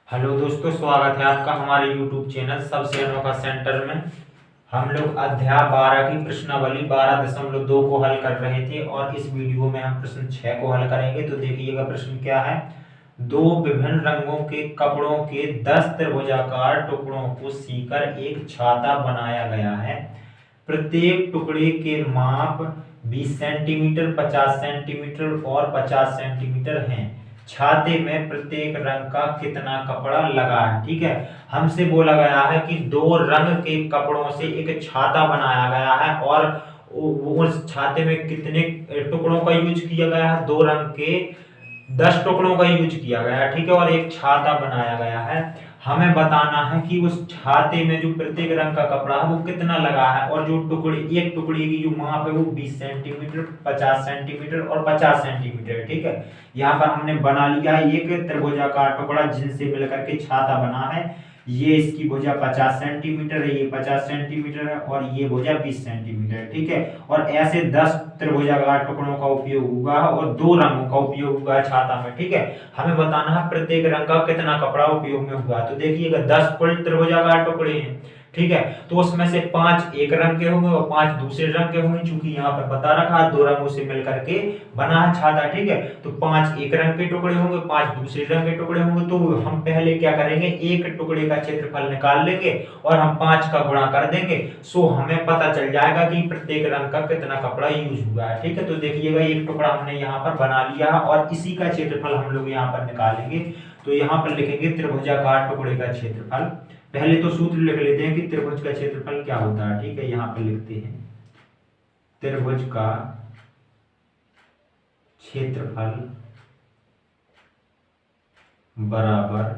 Hello दोस्तों, स्वागत है आपका हमारे YouTube चैनल सबसे अनोखा सेंटर में। हम लोग अध्याय 12 की प्रश्नावली 12.2 को हल कर रहे थे और इस वीडियो में हम प्रश्न 6 को हल करेंगे। तो देखिएगा प्रश्न क्या है। दो विभिन्न रंगों के कपड़ों के 10 त्रिभुजाकार टुकड़ों को सीकर एक छाता बनाया गया है। प्रत्येक टुकड़े के माप 20 सेंटीमीटर, 50 सेंटीमीटर और 50 सेंटीमीटर हैं। छाते में प्रत्येक रंग का कितना कपड़ा लगा है। ठीक है, हमसे बोला गया है कि दो रंग के कपड़ों से एक छाता बनाया गया है और उस छाते में कितने टुकड़ों का यूज किया गया है। दो रंग के 10 टुकड़ों का यूज किया गया है। ठीक है, और एक छाता बनाया गया है। हमें बताना है कि उस छाते में जो प्रत्येक रंग का कपड़ा है वो कितना लगा है और जो टुकड़े एक टुकड़े की जो माप है वो 20 सेंटीमीटर, 50 सेंटीमीटर और 50 सेंटीमीटर। ठीक है, यहाँ पर हमने बना लिया है एक त्रिभुजाकार टुकड़ा जिनसे मिलकर के छाता बना है। ये इसकी भुजा 50 सेंटीमीटर है, ये 50 सेंटीमीटर है और ये भुजा 20 सेंटीमीटर है। ठीक है, और ऐसे 10 त्रिभुजाकार टुकड़ों का उपयोग हुआ है और दो रंगों का उपयोग हुआ है छाता में। ठीक है, हमें बताना है प्रत्येक रंग का कितना कपड़ा उपयोग में हुआ। तो देखिएगा 10 कुल त्रिभुजाकार टुकड़े हैं। ठीक है, तो उसमें से 5 एक रंग के होंगे और 5 दूसरे रंग के होंगे। चूंकि यहाँ पर बता रखा है दो रंगों से मिलकर के बना है छाता। ठीक है, तो 5 एक रंग के टुकड़े होंगे, 5 दूसरे रंग के टुकड़े होंगे। तो हम पहले क्या करेंगे, एक टुकड़े का क्षेत्रफल निकाल लेंगे और हम 5 का गुणा कर देंगे। सो हमें पता चल जाएगा कि प्रत्येक रंग का कितना कपड़ा यूज हुआ है। ठीक है, तो देखिएगा एक टुकड़ा हमने यहाँ पर बना लिया है और इसी का क्षेत्रफल हम लोग यहाँ पर निकालेंगे। तो यहाँ पर लिखेंगे त्रिभुजाकार टुकड़े का क्षेत्रफल। पहले तो सूत्र लिख लेते हैं कि त्रिभुज का क्षेत्रफल क्या होता है। ठीक है, यहाँ पर लिखते हैं त्रिभुज का क्षेत्रफल बराबर,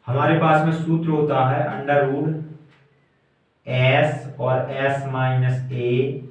हमारे पास में सूत्र होता है अंडर रूट एस और s minus a,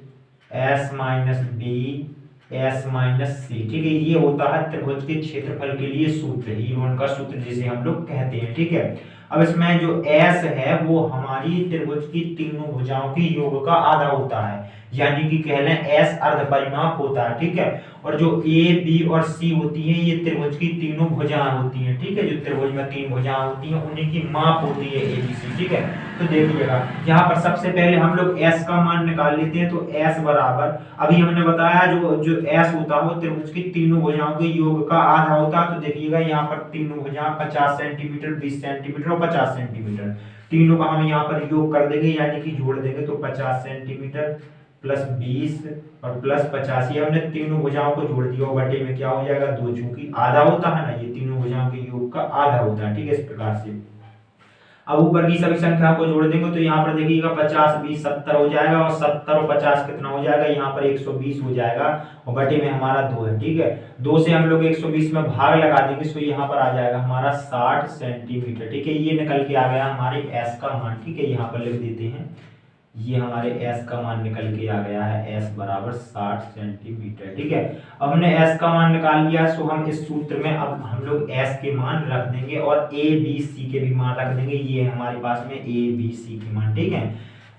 s minus b, s minus c. ठीक है, ये होता है त्रिभुज के क्षेत्रफल के लिए सूत्र, ईरोन का सूत्र जिसे हम लोग कहते हैं। ठीक है, अब इसमें जो एस है वो हमारी त्रिभुज की तीनों भुजाओं के योग का आधा होता है, यानी कि कह लें एस अर्ध परिमाप होता है। ठीक है, और जो ए बी और सी होती है ये त्रिभुज की तीनों भुजाएं होती हैं। ठीक है, जो त्रिभुज में तीन भुजाएं होती हैं उन्हीं की माप होती है ए बी सी। ठीक है, तो देखिएगा यहाँ पर सबसे पहले हम लोग एस का मान निकाल लेते हैं। तो एस बराबर, अभी हमने बताया जो जो एस होता है वो त्रिभुज की तीनों भुजाओं के योग का आधा होता है। तो देखिएगा यहाँ पर तीनों भुजाएं 50 सेंटीमीटर, 20 सेंटीमीटर और 50 सेंटीमीटर, तीनों का हम यहाँ पर योग कर देंगे यानी कि जोड़ देंगे। तो 50 सेंटीमीटर प्लस 20 और प्लस 50, ये हमने तीनों भुजाओं को जोड़ दिया और बटे में क्या हो जाएगा 2, चूंकि आधा होता है ना, ये तीनों भुजाओं के योग का आधा होता है। ठीक है, इस प्रकार से अब ऊपर की सभी संख्या को जोड़ देंगे तो यहाँ पर देखिएगा 50 20 70 हो जाएगा और 70 और 50 कितना हो जाएगा, यहाँ पर 120 हो जाएगा और बटे में हमारा 2 है। ठीक है, 2 से हम लोग 120 में भाग लगा देंगे तो यहाँ पर आ जाएगा हमारा 60 सेंटीमीटर। ठीक है, ये निकल के आ गया हमारे एस का मान। ठीक है, यहाँ पर लिख देते हैं, ये हमारे s का मान निकल के आ गया है s बराबर 60 सेंटीमीटर। ठीक है, अब हमने s का मान निकाल लिया सो हम इस सूत्र में अब हम लोग s के मान रख देंगे और a b c के भी मान रख देंगे। ये है हमारे पास में a b c के मान। ठीक है,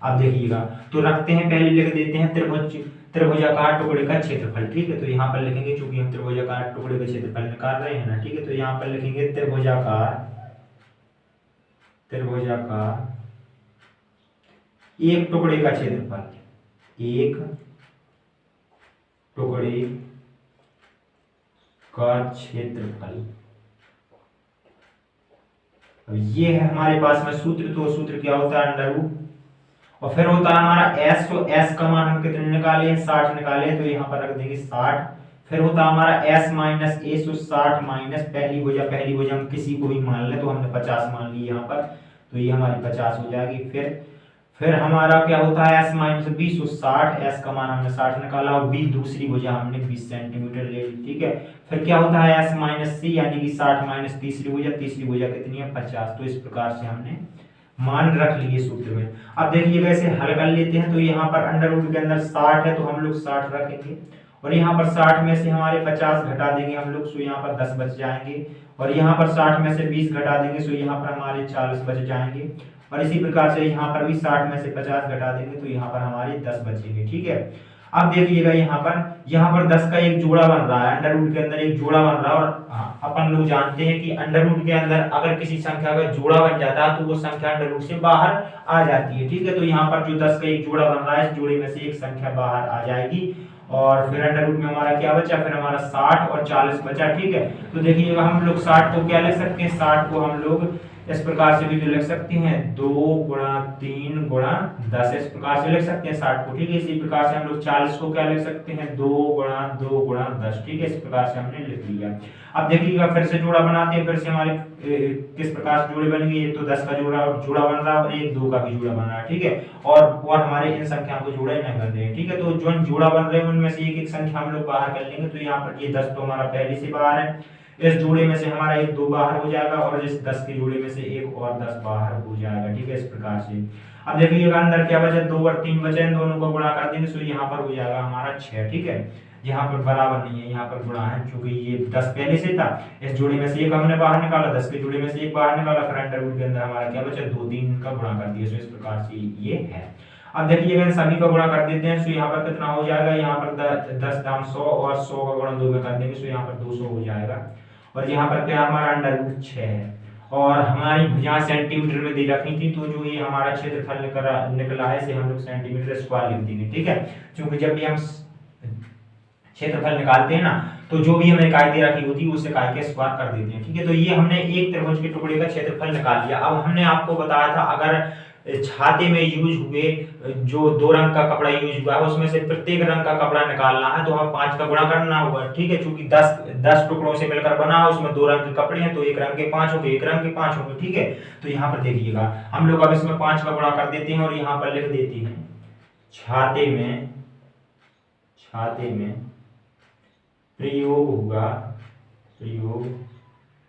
अब देखिएगा तो रखते हैं, पहले लिख देते हैं त्रिभुजाकार टुकड़े का क्षेत्रफल। ठीक है, तो यहाँ पर लिखेंगे, चूंकि हम त्रिभुजाकार टुकड़े का क्षेत्रफल निकाल रहे हैं ना। ठीक है, तो यहाँ पर लिखेंगे त्रिभुजाकार एक टुकड़े का क्षेत्रफल, एक टुकड़े का क्षेत्रफल। अब ये है हमारे पास में सूत्र, तो सूत्र क्या होता है अंडर रूट और फिर होता है हमारा s। तो s का मान हम कितने निकाले, 60 निकाले, तो यहाँ पर रख देंगे 60। फिर होता है हमारा s माइनस ए, सो 60 माइनस पहली भुजा हम किसी को भी मान ले, तो हमने 50 मान ली यहाँ पर, तो ये हमारी 50 हो जाएगी। फिर हमारा क्या होता है s माइनस 20, 60, s का मान हमने 60 निकाला और b दूसरी भुजा हमने 20 सेंटीमीटर ले ली। ठीक है, फिर क्या होता है s माइनस सी, यानी कि 60 माइनस तीसरी भुजा कितनी है 50। तो इस प्रकार से हमने मान रख लिए सूत्र में। अब देखिए वैसे हल कर लेते हैं, तो यहाँ पर अंडर रूट के अंदर 60 है तो हम लोग 60 रखेंगे और यहाँ पर 60 में से हमारे 50 घटा देंगे हम लोग, सो यहाँ पर 10 बच जाएंगे और यहाँ पर 60 में से 20 घटा देंगे, सो यहाँ पर हमारे 40 बच जाएंगे और इसी प्रकार से यहाँ पर भी 60 में से 50 घटा देंगे तो यहाँ पर हमारे 10 बचेंगे। ठीक है, अब देखिएगा यहाँ पर 10 का एक जोड़ा बन रहा है, अंडर रूट के अंदर एक जोड़ा बन रहा है। और अपन लोग जानते हैं कि अंडर रूट के अंदर अगर किसी संख्या का जोड़ा बन जाता है तो वो संख्या अंडर रूट से बाहर आ जाती है, ठीक है। तो यहाँ पर जो 10 का एक जोड़ा बन रहा है, इस जोड़े में से एक संख्या बाहर आ जाएगी और फिर अंडर रूट में हमारा क्या बचा, फिर हमारा 60 और 40 बचा, ठीक है। तो देखिएगा हम लोग 60 को क्या लिख सकते हैं, 60 को हम लोग इस प्रकार से भी जो लिख सकते हैं 2 गुणा 3 गुणा 10, इस प्रकार से लिख सकते हैं 60 को, ठीक है। इसी प्रकार से हम लोग 40 को क्या लिख सकते हैं 2 गुणा 2 गुणा 10, ठीक है। इस प्रकार से हमने लिख लिया। अब देखिएगा फिर से जोड़ा बनाते हैं, फिर से हमारे किस प्रकार से जोड़े बनेंगे, एक तो 10 का जोड़ा बन रहा है और एक 2 का भी जोड़ा बन रहा है, ठीक है। और हमारे इन संख्याओं को जोड़े नहीं बन रहे हैं, ठीक है। तो जो जोड़ा बन रहे हैं उनमें से एक एक संख्या हम लोग बाहर कर लेंगे। तो यहाँ पर ये 10 तो हमारा पहले से बाहर है, इस जोड़े में से हमारा एक 2 बाहर हो जाएगा और इस 10 के जोड़े में से एक और 10 बाहर हो जाएगा, ठीक है। इस प्रकार से अब देखिएगा अंदर क्या बचा, 2 और 3 बचे, इन दोनों को गुणा कर देंगे तो यहाँ पर हो जाएगा हमारा 6, ठीक है। यहाँ पर बराबर नहीं है, यहाँ पर गुणा है क्योंकि ये 10 पहले से था, इस जोड़े में से एक हमने बाहर निकाला, 10 के जोड़े में से एक बाहर निकाला, फिर अंडर रूट के अंदर हमारा क्या बचा, 2 3 का गुणा कर दिया। तो इस प्रकार से ये है। अब देखिएगा इन सभी का गुणा कर देते हैं तो यहाँ पर कितना हो जाएगा, यहाँ पर 10 दाम 100 और 100 का गुणा 2 में कर देंगे तो यहाँ पर 200 हो जाएगा। और यहाँ पर क्या हमारा अंडर रूट 6 है और हमारी भुजा सेंटीमीटर में दी रखी थी, तो जो ये हमारा क्षेत्रफल निकला है इसे हम लोग सेंटीमीटर स्क्वायर लिख देंगे, ठीक है। क्योंकि जब भी हम क्षेत्रफल निकालते हैं ना तो जो भी हमें इकाई दे रखी होती है उस इकाई के स्क्वायर कर देते हैं, ठीक है। तो ये हमने एक त्रिभुज के टुकड़े का क्षेत्रफल निकाल लिया। अब हमने आपको बताया था अगर छाते में यूज हुए जो 2 रंग का कपड़ा यूज हुआ है उसमें से प्रत्येक रंग का कपड़ा निकालना है तो हमें 5 का गुणा करना होगा, ठीक है। क्योंकि 10 टुकड़ों से मिलकर बना है, उसमें 2 रंग के कपड़े हैं तो एक रंग के 5 होंगे, एक रंग के 5 होंगे, ठीक है। तो यहाँ पर देखिएगा हम लोग अब इसमें 5 का गुणा कर देते हैं और यहाँ पर लिख देते हैं छाते में प्रयोग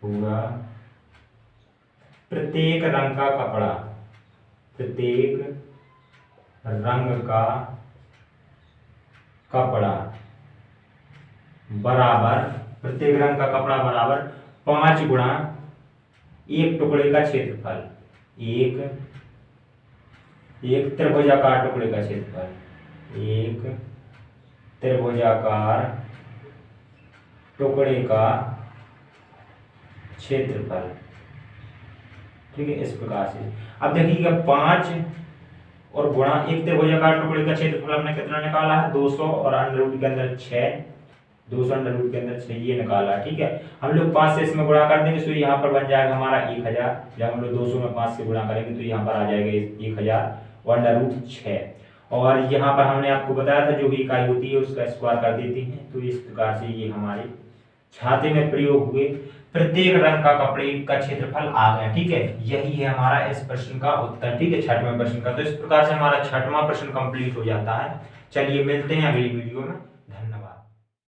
होगा प्रत्येक रंग का कपड़ा, प्रत्येक रंग का कपड़ा बराबर, प्रत्येक रंग का कपड़ा बराबर 5 गुणा एक टुकड़े का क्षेत्रफल, एक त्रिभुजाकार टुकड़े का क्षेत्रफल, एक त्रिभुजाकार टुकड़े का क्षेत्रफल, ठीक है। इस प्रकार से अब देखिएगा 5 और गुणा एक त्रिभुजाकार टुकड़े का क्षेत्रफल हमने कितना निकाला है 200 और अंडर रूट के अंदर 6, 200 अंडर रूट के अंदर 6 ये निकाला, ठीक है। हम लोग 5 से इसमें गुणा कर देंगे तो यहाँ पर बन जाएगा हमारा 1000। जब हम लोग 200 में 5 से गुणा करेंगे तो यहाँ पर आ जाएगा 1000 और अंडर रूट 6। और यहाँ पर हमने आपको बताया था जो भी इकाई होती है उसका स्क्वायर कर देते हैं। तो इस प्रकार से ये हमारे छाते में प्रयोग हुए प्रत्येक रंग का कपड़े का क्षेत्रफल आ गया, ठीक है। यही है हमारा इस प्रश्न का उत्तर, ठीक है, 6वें प्रश्न का। तो इस प्रकार से हमारा 6वां प्रश्न कंप्लीट हो जाता है। चलिए मिलते हैं अगली वीडियो में, धन्यवाद।